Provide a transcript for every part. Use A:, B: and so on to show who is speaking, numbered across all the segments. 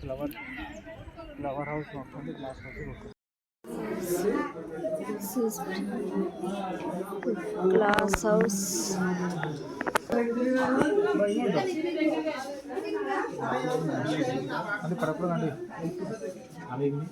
A: Flower house ನೋಡ್ಕೊಂಡು glass house
B: glass house.
A: ಅದು ಪರಪುರ ಗಾಡಿ ಅವೇಗಿ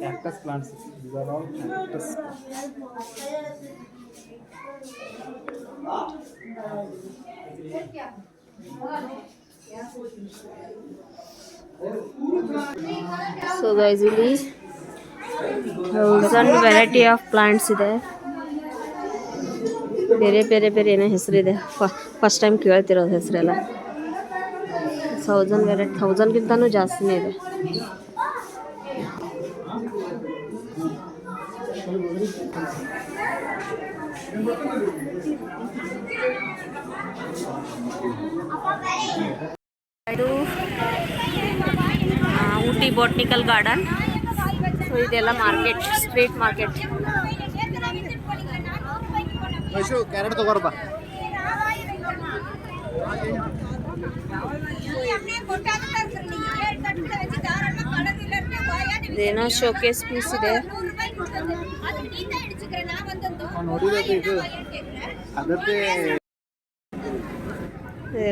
A: cactus plants. These are all cactus.
B: So guys ಇಲ್ಲಿ 1000 variety of plants ಇದೆ. ಬೇರೆ ಬೇರೆ ಬೇರೆ ಏನೋ ಹೆಸರಿದೆ. ಫಸ್ಟ್ ಟೈಮ್ ಕೇಳ್ತಿರೋದು ಹೆಸರೆಲ್ಲ. 1000 ವೆರೈಟಿ, 1000ಗಿಂತನೂ ಜಾಸ್ತಿನೇ ಇದೆ. ಇದು ಊಟಿ ಬಾಟ್ನಿಕಲ್ ಗಾರ್ಡನ್. ಸೊ ಇದೆಲ್ಲ ಮಾರ್ಕೆಟ್, ಸ್ಟ್ರೀಟ್ ಮಾರ್ಕೆಟ್.
A: ಕ್ಯಾರೆಟ್ ತಗೋರಪ್ಪ.
B: ಇದೇನೋ ಶೋಕೇಸ್ ಪೀಸ್ ಇದೆ.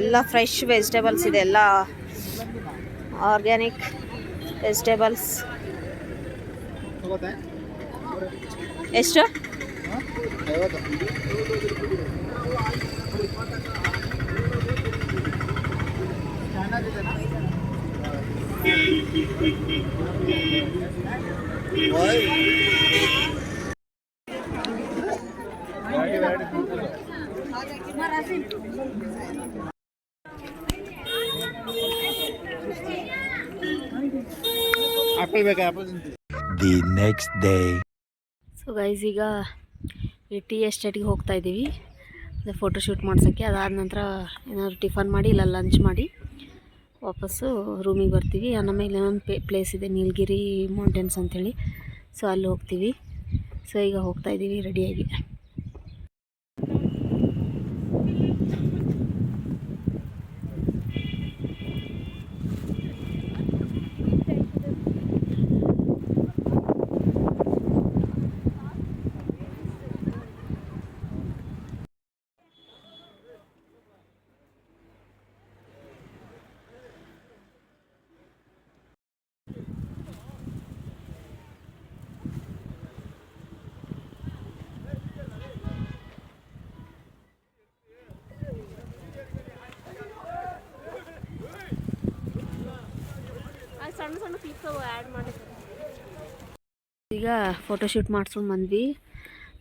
B: ಎಲ್ಲ ಫ್ರೆಶ್ ವೆಜಿಟೇಬಲ್ಸ್ ಇದೆ, ಎಲ್ಲ ಆರ್ಗ್ಯಾನಿಕ್ ವೆಜಿಟೇಬಲ್ಸ್. ಎಷ್ಟು?
A: ಆಪಲ್ ಬೇಕಾ? Apple
C: The next day.
B: So guys ಈಗ ಈ ಟೀ ಎಸ್ಟೇಟ್ಗೆ ಹೋಗ್ತಾ ಇದ್ದೀವಿ ಫೋಟೋ ಶೂಟ್ ಮಾಡ್ಸೋಕ್ಕೆ. ಅದಾದ ನಂತರ ಏನಾದ್ರು ಟಿಫನ್ ಮಾಡಿ ಇಲ್ಲ ಲಂಚ್ ಮಾಡಿ ವಾಪಸ್ಸು ರೂಮಿಗೆ ಬರ್ತೀವಿ. ಆಮೇಲೆ ಇನ್ನೊಂದು ಪ್ಲೇಸ್ ಇದೆ, ನೀಲಗಿರಿ ಮೌಂಟೇನ್ಸ್ ಅಂಥೇಳಿ. ಸೊ ಅಲ್ಲಿ ಹೋಗ್ತೀವಿ. ಸೊ ಈಗ ಹೋಗ್ತಾ ಇದ್ದೀವಿ ರೆಡಿಯಾಗಿ. ಸಣ್ಣ ಸಣ್ಣ ಕ್ಲಿಪ್ಸ್ ಆ್ಯಡ್ ಮಾಡಿ. ಈಗ ಫೋಟೋಶೂಟ್ ಮಾಡ್ಸ್ಕೊಂಡು ಬಂದ್ವಿ.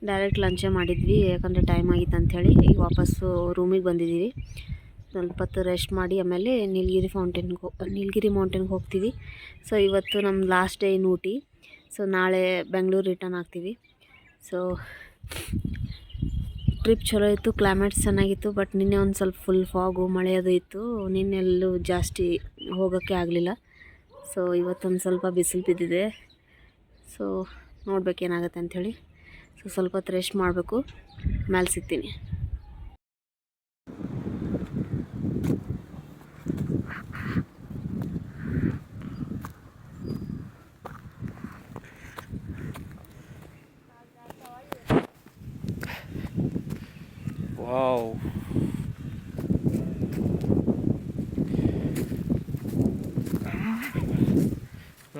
B: ಡೈರೆಕ್ಟ್ ಲಂಚೇ ಮಾಡಿದ್ವಿ, ಯಾಕಂದರೆ ಟೈಮ್ ಆಗಿತ್ತು ಅಂಥೇಳಿ. ಈಗ ವಾಪಸ್ಸು ರೂಮಿಗೆ ಬಂದಿದ್ದೀವಿ. ಸ್ವಲ್ಪ ಹೊತ್ತು ರೆಸ್ಟ್ ಮಾಡಿ ಆಮೇಲೆ ನೀಲಗಿರಿ ಮೌಂಟೇನ್ಗೆ ಹೋಗ್ತೀವಿ. ಸೊ ಇವತ್ತು ನಮ್ಮ last day in Ooty. So ನಾಳೆ ಬೆಂಗಳೂರು ರಿಟರ್ನ್ ಆಗ್ತೀವಿ. ಸೊ ಟ್ರಿಪ್ ಚಲೋ ಇತ್ತು, ಕ್ಲೈಮೇಟ್ಸ್ ಚೆನ್ನಾಗಿತ್ತು. ಬಟ್ ನಿನ್ನೆ ಒಂದು ಸ್ವಲ್ಪ ಫುಲ್ ಫಾಗು ಮಳೆ ಅದು ಇತ್ತು. ನಿನ್ನೆಲ್ಲೂ ಜಾಸ್ತಿ ಹೋಗೋಕ್ಕೆ ಆಗಲಿಲ್ಲ. ಸೊ ಇವತ್ತೊಂದು ಸ್ವಲ್ಪ ಬಿಸಿಲು ಬಿದ್ದಿದೆ. ಸೊ ನೋಡ್ಬೇಕೇನಾಗುತ್ತೆ ಅಂಥೇಳಿ. ಸೊ ಸ್ವಲ್ಪ ಹೊತ್ತು ರೆಸ್ಟ್ ಮಾಡಬೇಕು, ಮೇಲೆ ಸಿಗ್ತೀನಿ.
A: ವಾವ್,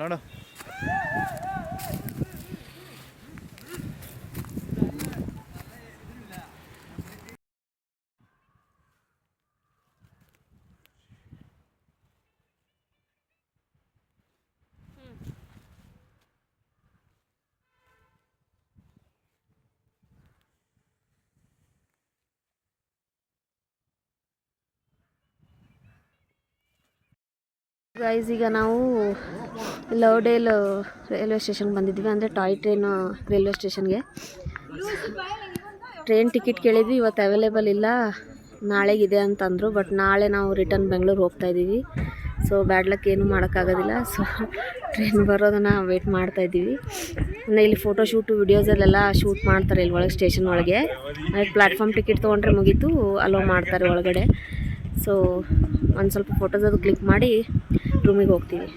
A: ನೋಡು
B: ಗೈಸ್ ಈಗ ನಾವು ಲವ್ಡೇಲ್ ರೈಲ್ವೆ ಸ್ಟೇಷನ್ಗೆ ಬಂದಿದ್ವಿ, ಅಂದರೆ ಟಾಯ್ ಟ್ರೈನ್ ರೈಲ್ವೆ ಸ್ಟೇಷನ್ಗೆ. ಟ್ರೈನ್ ಟಿಕೆಟ್ ಕೇಳಿದ್ವಿ, ಇವತ್ತು ಅವೈಲೇಬಲ್ ಇಲ್ಲ, ನಾಳೆಗಿದೆ ಅಂತಂದರು. ಬಟ್ ನಾಳೆ ನಾವು ರಿಟರ್ನ್ ಬೆಂಗಳೂರು ಹೋಗ್ತಾ ಇದ್ದೀವಿ. ಸೊ ಬ್ಯಾಡ್ ಲಕ್ ಏನೂ ಮಾಡೋಕ್ಕಾಗೋದಿಲ್ಲ. ಸೊ ಟ್ರೈನ್ ಬರೋದನ್ನು ವೆಯ್ಟ್ ಮಾಡ್ತಾಯಿದ್ದೀವಿ. ಇಲ್ಲಿ ಫೋಟೋ ಶೂಟು ವಿಡಿಯೋಸಲ್ಲೆಲ್ಲ ಶೂಟ್ ಮಾಡ್ತಾರೆ ಇಲ್ಲಿ ಒಳಗೆ ಸ್ಟೇಷನ್ ಒಳಗೆ. ಪ್ಲ್ಯಾಟ್ಫಾರ್ಮ್ ಟಿಕೆಟ್ ತೊಗೊಂಡ್ರೆ ಮುಗೀತು, ಅಲೋ ಮಾಡ್ತಾರೆ ಒಳಗಡೆ. ಸೊ ಒಂದು ಸ್ವಲ್ಪ ಫೋಟೋಸ್ ಅದು ಕ್ಲಿಕ್ ಮಾಡಿ ರೂಮಿಗೆ ಹೋಗ್ತೀವಿ.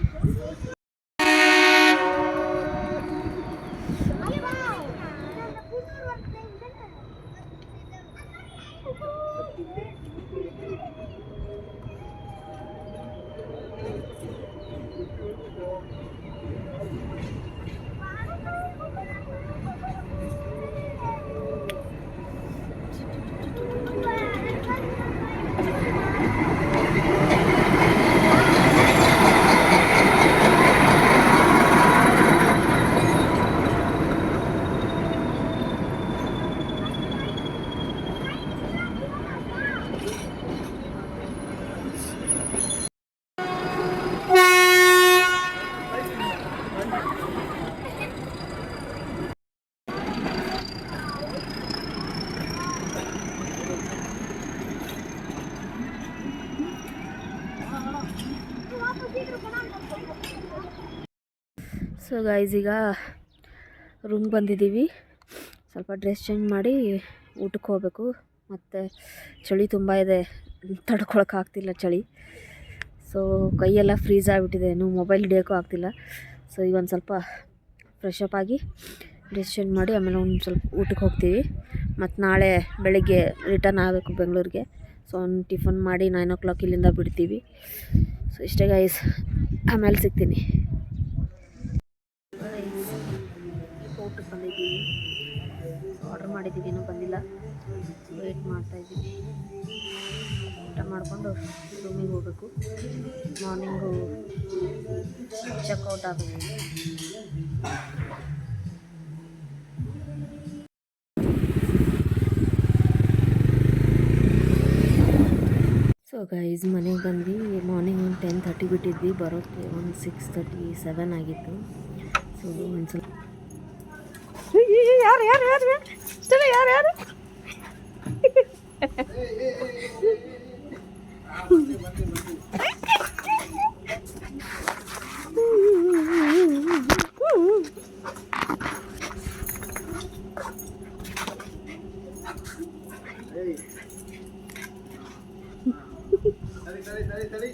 B: ಸೊ ಗೈಸ್ ಈಗ ರೂಮ್ಗೆ ಬಂದಿದ್ದೀವಿ. ಸ್ವಲ್ಪ ಡ್ರೆಸ್ ಚೇಂಜ್ ಮಾಡಿ ಊಟಕ್ಕೆ ಹೋಗಬೇಕು. ಮತ್ತು ಚಳಿ ತುಂಬ ಇದೆ, ತಡ್ಕೊಳಕ್ಕಾಗ್ತಿಲ್ಲ ಚಳಿ. ಸೊ ಕೈಯೆಲ್ಲ ಫ್ರೀಸ್ ಆಗಿಬಿಟ್ಟಿದೆ, ಇನ್ನೂ ಮೊಬೈಲ್ ಹಿಡಿಯೋಕ್ಕೂ ಆಗ್ತಿಲ್ಲ. ಸೊ ಈಗ ಒಂದು ಸ್ವಲ್ಪ ಫ್ರೆಶ್ ಅಪ್ ಆಗಿ ಡ್ರೆಸ್ ಚೇಂಜ್ ಮಾಡಿ ಆಮೇಲೆ ಒಂದು ಸ್ವಲ್ಪ ಊಟಕ್ಕೆ ಹೋಗ್ತೀವಿ. ಮತ್ತು ನಾಳೆ ಬೆಳಗ್ಗೆ ರಿಟರ್ನ್ ಆಗಬೇಕು ಬೆಂಗಳೂರಿಗೆ. ಸೊ ಒಂದು ಟಿಫನ್ ಮಾಡಿ 9 o'clock ಇಲ್ಲಿಂದ ಬಿಡ್ತೀವಿ. ಸೊ ಇಷ್ಟೇ ಗೈಸ್, ಆಮೇಲೆ ಸಿಗ್ತೀನಿ. ಊಟಕ್ಕೆ ಬಂದಿದ್ದೀವಿ, ಆರ್ಡ್ರ್ ಮಾಡಿದ್ದೀವಿ, ಇನ್ನೂ ಬಂದಿಲ್ಲ, ವೆಯ್ಟ್ ಮಾಡ್ತಾಯಿದ್ದೀವಿ. ಊಟ ಮಾಡಿಕೊಂಡು ರೂಮಿಗೆ ಹೋಗಬೇಕು. ಮಾರ್ನಿಂಗು ಚೆಕ್ಔಟ್ ಆಗಬೇಕು. ಸೊ ಗೈಸ್ ಮನೆಗೆ ಬಂದ್ವಿ. ಮಾರ್ನಿಂಗ್ ಒಂದು 10:30 ಬಿಟ್ಟಿದ್ವಿ, ಬರೋಕ್ಕೆ ಒಂದು 6:37 ಆಗಿತ್ತು. ಸೊ ಒಂದು ಸ್ವಲ್ಪ ಯಾರು ಯಾರು ಯಾರು ಚಲೋ ಯಾರು ಯಾರು
A: ತಡಿ